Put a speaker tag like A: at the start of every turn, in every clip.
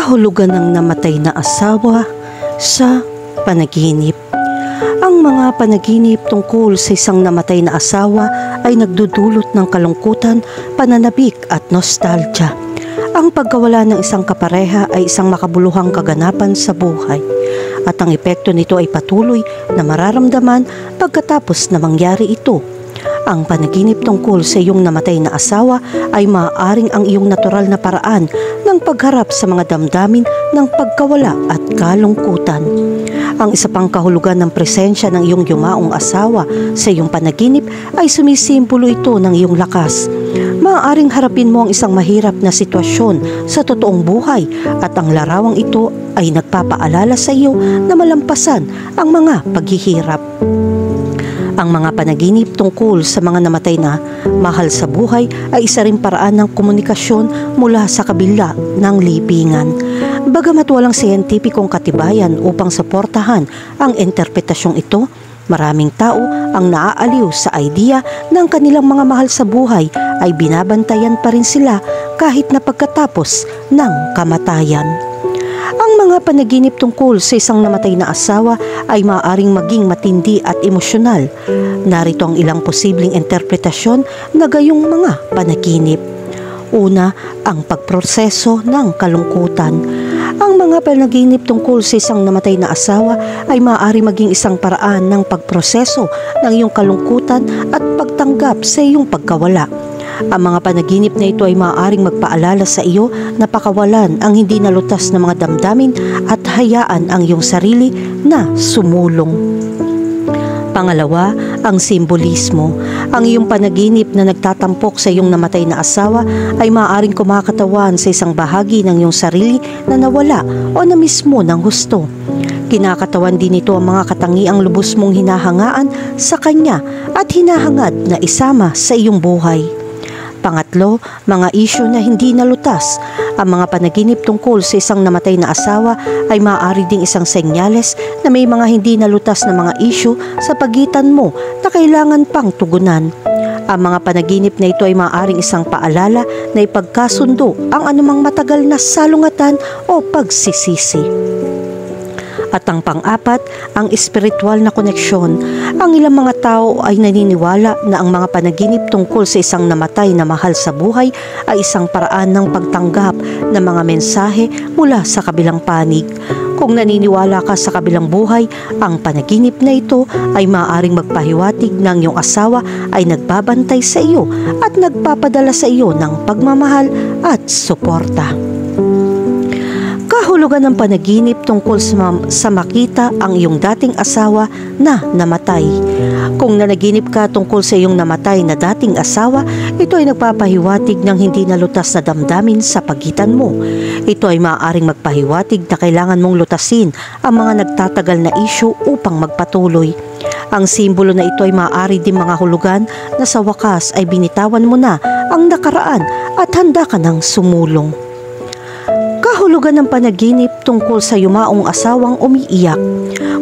A: Kahulugan ng namatay na asawa sa panaginip. Ang mga panaginip tungkol sa isang namatay na asawa ay nagdudulot ng kalungkutan, pananabik at nostalgia. Ang pagkawala ng isang kapareha ay isang makabuluhang kaganapan sa buhay at ang epekto nito ay patuloy na mararamdaman pagkatapos na mangyari ito. Ang panaginip tungkol sa iyong namatay na asawa ay maaaring ang iyong natural na paraan ng pagharap sa mga damdamin ng pagkawala at kalungkutan. Ang isa pang kahulugan ng presensya ng iyong yumaong asawa sa iyong panaginip ay sumisimbolo ito ng iyong lakas. Maaaring harapin mo ang isang mahirap na sitwasyon sa totoong buhay at ang larawang ito ay nagpapaalala sa iyo na malampasan ang mga paghihirap. Ang mga panaginip tungkol sa mga namatay na mahal sa buhay ay isa ring paraan ng komunikasyon mula sa kabila ng libingan. Bagamat walang siyentipikong katibayan upang suportahan ang interpretasyong ito, maraming tao ang naaaliw sa idea ng kanilang mga mahal sa buhay ay binabantayan pa rin sila kahit na pagkatapos ng kamatayan. Ang mga panaginip tungkol sa isang namatay na asawa ay maaaring maging matindi at emosyonal. Narito ang ilang posibleng interpretasyon na gayong mga panaginip. Una, ang pagproseso ng kalungkutan. Ang mga panaginip tungkol sa isang namatay na asawa ay maaari maging isang paraan ng pagproseso ng iyong kalungkutan at pagtanggap sa iyong pagkawala. Ang mga panaginip na ito ay maaaring magpaalala sa iyo na pakawalan ang hindi nalutas na mga damdamin at hayaan ang iyong sarili na sumulong. Pangalawa, ang simbolismo. Ang iyong panaginip na nagtatampok sa iyong namatay na asawa ay maaaring kumakatawan sa isang bahagi ng iyong sarili na nawala o na mismo ng husto. Kinakatawan din ito ang mga katangiang lubos mong hinahangaan sa kanya at hinahangad na isama sa iyong buhay. Pangatlo, mga isyu na hindi nalutas. Ang mga panaginip tungkol sa isang namatay na asawa ay maaari ding isang senyales na may mga hindi nalutas na mga isyu sa pagitan mo na kailangan pang tugunan. Ang mga panaginip na ito ay maaaring isang paalala na ipagkasundo ang anumang matagal na salungatan o pagsisisi. At ang pang-apat, ang espiritual na koneksyon. Ang ilang mga tao ay naniniwala na ang mga panaginip tungkol sa isang namatay na mahal sa buhay ay isang paraan ng pagtanggap ng mga mensahe mula sa kabilang panig. Kung naniniwala ka sa kabilang buhay, ang panaginip na ito ay maaaring magpahiwatig ng iyong asawa ay nagbabantay sa iyo at nagpapadala sa iyo ng pagmamahal at suporta. Kahulugan ng panaginip tungkol sa makita ang iyong dating asawa na namatay. Kung nanaginip ka tungkol sa iyong namatay na dating asawa, ito ay nagpapahiwatig ng hindi nalutas na damdamin sa pagitan mo. Ito ay maaaring magpahiwatig na kailangan mong lutasin ang mga nagtatagal na isyu upang magpatuloy. Ang simbolo na ito ay maaari din mga hulugan na sa wakas ay binitawan mo na ang nakaraan at handa ka ng sumulong. Kahulugan ng panaginip tungkol sa yumaong asawang umiiyak.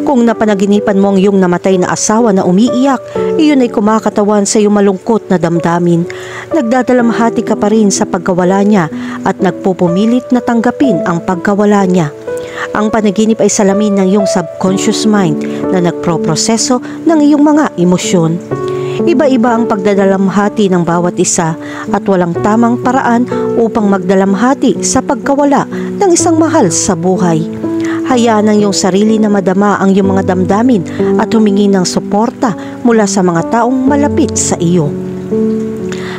A: Kung napanaginipan mo ang iyong namatay na asawa na umiiyak, iyon ay kumakatawan sa iyong malungkot na damdamin. Nagdadalamhati ka pa rin sa pagkawala niya at nagpupumilit na tanggapin ang pagkawala niya. Ang panaginip ay salamin ng iyong subconscious mind na nagproproseso ng iyong mga emosyon. Iba-iba ang pagdadalamhati ng bawat isa at walang tamang paraan upang magdalamhati sa pagkawala ng isang mahal sa buhay. Hayaan ang iyong sarili na madama ang iyong mga damdamin at humingi ng suporta mula sa mga taong malapit sa iyo.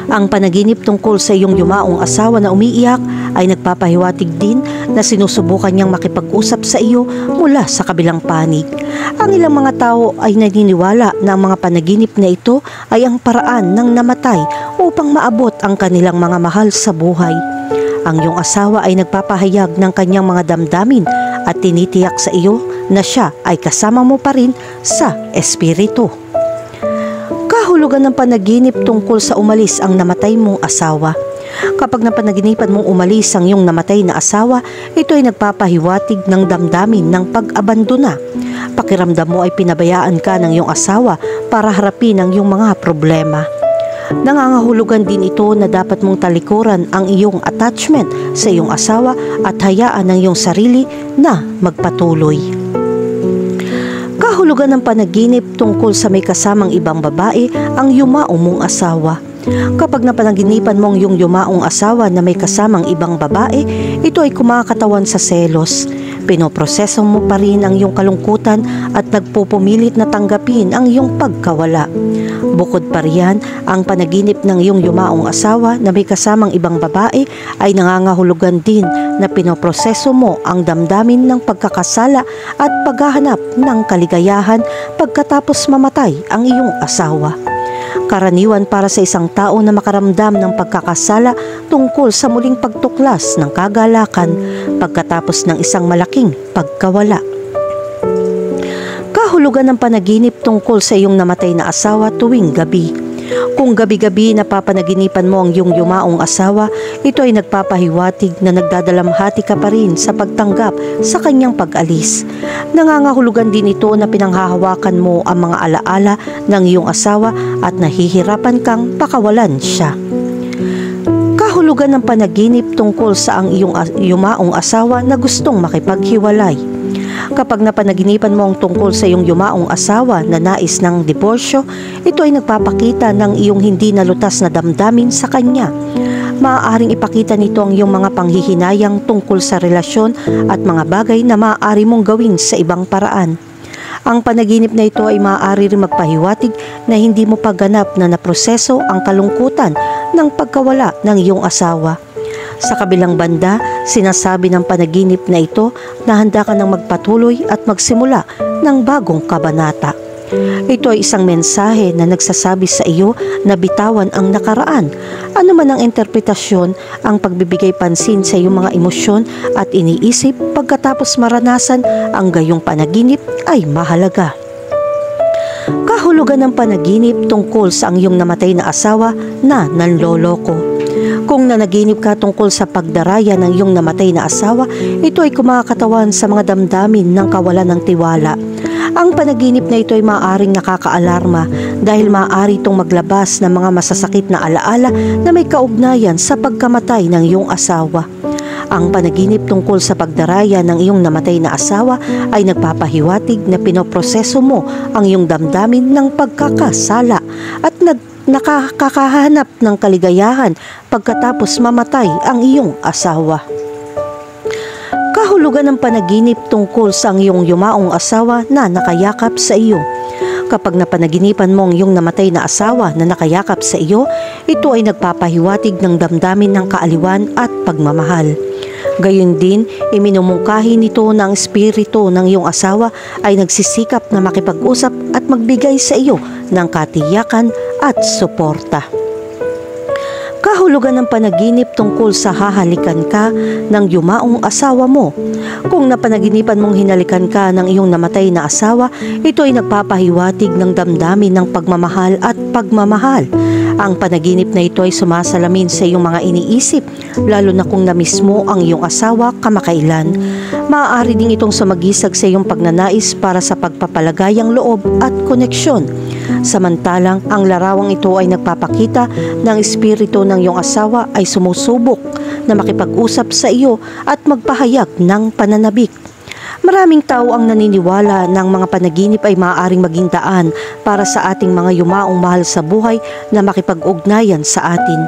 A: Ang panaginip tungkol sa iyong yumaong asawa na umiiyak ay nagpapahiwatig din na sinusubukan niyang makipag-usap sa iyo mula sa kabilang panig. Ang ilang mga tao ay naniniwala na ang mga panaginip na ito ay ang paraan ng namatay upang maabot ang kanilang mga mahal sa buhay. Ang iyong asawa ay nagpapahayag ng kanyang mga damdamin at tinitiyak sa iyo na siya ay kasama mo pa rin sa espiritu. Kahulugan ng panaginip tungkol sa umalis ang namatay mong asawa. Kapag napanaginipan mong umalis ang iyong namatay na asawa, ito ay nagpapahiwatig ng damdamin ng pag-abandona. Pakiramdam mo ay pinabayaan ka ng iyong asawa para harapin ang iyong mga problema. Nangangahulugan din ito na dapat mong talikuran ang iyong attachment sa iyong asawa at hayaan ang iyong sarili na magpatuloy. Kahulugan ng panaginip tungkol sa may kasamang ibang babae ang yumaong mong asawa. Kapag napanaginipan mo ang iyong yumaong asawa na may kasamang ibang babae, ito ay kumakatawan sa selos. Pinoproseso mo pa rin ang iyong kalungkutan at nagpupumilit na tanggapin ang iyong pagkawala. Bukod pa riyan, ang panaginip ng iyong yumaong asawa na may kasamang ibang babae ay nangangahulugan din na pinoproseso mo ang damdamin ng pagkakasala at paghahanap ng kaligayahan pagkatapos mamatay ang iyong asawa. Karaniwan para sa isang tao na makaramdam ng pagkakasala tungkol sa muling pagtuklas ng kagalakan pagkatapos ng isang malaking pagkawala. Kahulugan ng panaginip tungkol sa iyong namatay na asawa tuwing gabi. Kung gabi-gabi napapanaginipan mo ang iyong yumaong asawa, ito ay nagpapahiwatig na nagdadalamhati ka pa rin sa pagtanggap sa kanyang pag-alis. Nangangahulugan din ito na pinanghahawakan mo ang mga alaala ng iyong asawa at nahihirapan kang pakawalan siya. Kahulugan ng panaginip tungkol sa ang iyong yumaong asawa na gustong makipaghiwalay. Kapag napanaginipan mo ang tungkol sa iyong yumaong asawa na nais ng diborsyo, ito ay nagpapakita ng iyong hindi nalutas na damdamin sa kanya. Maaaring ipakita nito ang iyong mga panghihinayang tungkol sa relasyon at mga bagay na maaari mong gawin sa ibang paraan. Ang panaginip na ito ay maaari rin magpahiwatig na hindi mo pagganap na naproseso ang kalungkutan ng pagkawala ng iyong asawa. Sa kabilang banda, sinasabi ng panaginip na ito na handa ka nang magpatuloy at magsimula ng bagong kabanata. Ito ay isang mensahe na nagsasabi sa iyo na bitawan ang nakaraan. Ano man ang interpretasyon, ang pagbibigay pansin sa iyong mga emosyon at iniisip pagkatapos maranasan ang gayong panaginip ay mahalaga. Kahulugan ng panaginip tungkol sa ang iyong namatay na asawa na nanloloko. Kung nanaginip ka tungkol sa pagdaraya ng iyong namatay na asawa, ito ay kumakatawan sa mga damdamin ng kawalan ng tiwala. Ang panaginip na ito ay maaaring nakakaalarma dahil maaari itong maglabas ng mga masasakit na alaala na may kaugnayan sa pagkamatay ng iyong asawa. Ang panaginip tungkol sa pagdaraya ng iyong namatay na asawa ay nagpapahiwatig na pinoproseso mo ang iyong damdamin ng pagkakasala at nakakahanap ng kaligayahan pagkatapos mamatay ang iyong asawa. Kahulugan ng panaginip tungkol sa iyong yumaong asawa na nakayakap sa iyo. Kapag napanaginipan mo ang iyong namatay na asawa na nakayakap sa iyo, ito ay nagpapahiwatig ng damdamin ng kaaliwan at pagmamahal. Gayon din, iminumungkahi nito na ang espiritu ng iyong asawa ay nagsisikap na makipag-usap at magbigay sa iyo ng katiyakan at suporta. Kahulugan ng panaginip tungkol sa hahalikan ka ng yumaong asawa mo. Kung napanaginipan mong hinalikan ka ng iyong namatay na asawa, ito ay nagpapahiwatig ng damdamin ng pagmamahal at pagmamahal. Ang panaginip na ito ay sumasalamin sa iyong mga iniisip, lalo na kung namiss mo ang iyong asawa kamakailan. Maaari ding itong sumagisag sa iyong pagnanais para sa pagpapalagayang loob at koneksyon. Samantalang ang larawang ito ay nagpapakita ng espiritu ng iyong asawa ay sumusubok na makipag-usap sa iyo at magpahayag ng pananabik. Maraming tao ang naniniwala ng mga panaginip ay maaaring maging daan para sa ating mga yumaong mahal sa buhay na makipag-ugnayan sa atin.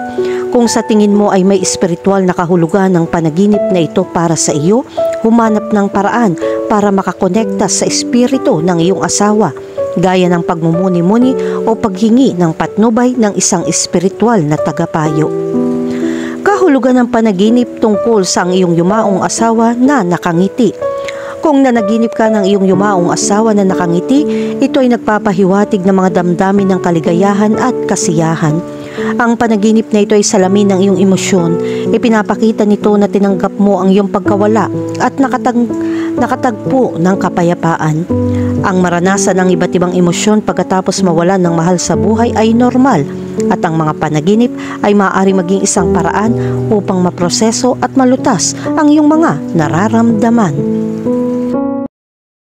A: Kung sa tingin mo ay may espiritual na kahulugan ng panaginip na ito para sa iyo, humanap ng paraan para makakonekta sa espiritu ng iyong asawa, gaya ng pagmumuni-muni o paghingi ng patnubay ng isang espiritual na tagapayo. Kahulugan ng panaginip tungkol sa iyong yumaong asawa na nakangiti. Kung nanaginip ka ng iyong yumaong asawa na nakangiti, ito ay nagpapahiwatig ng mga damdamin ng kaligayahan at kasiyahan. Ang panaginip na ito ay salamin ng iyong emosyon. Ipinapakita nito na tinanggap mo ang iyong pagkawala at nakatagpo ng kapayapaan. Ang maranasan ng iba't ibang emosyon pagkatapos mawalan ng mahal sa buhay ay normal, at ang mga panaginip ay maaari maging isang paraan upang maproseso at malutas ang iyong mga nararamdaman.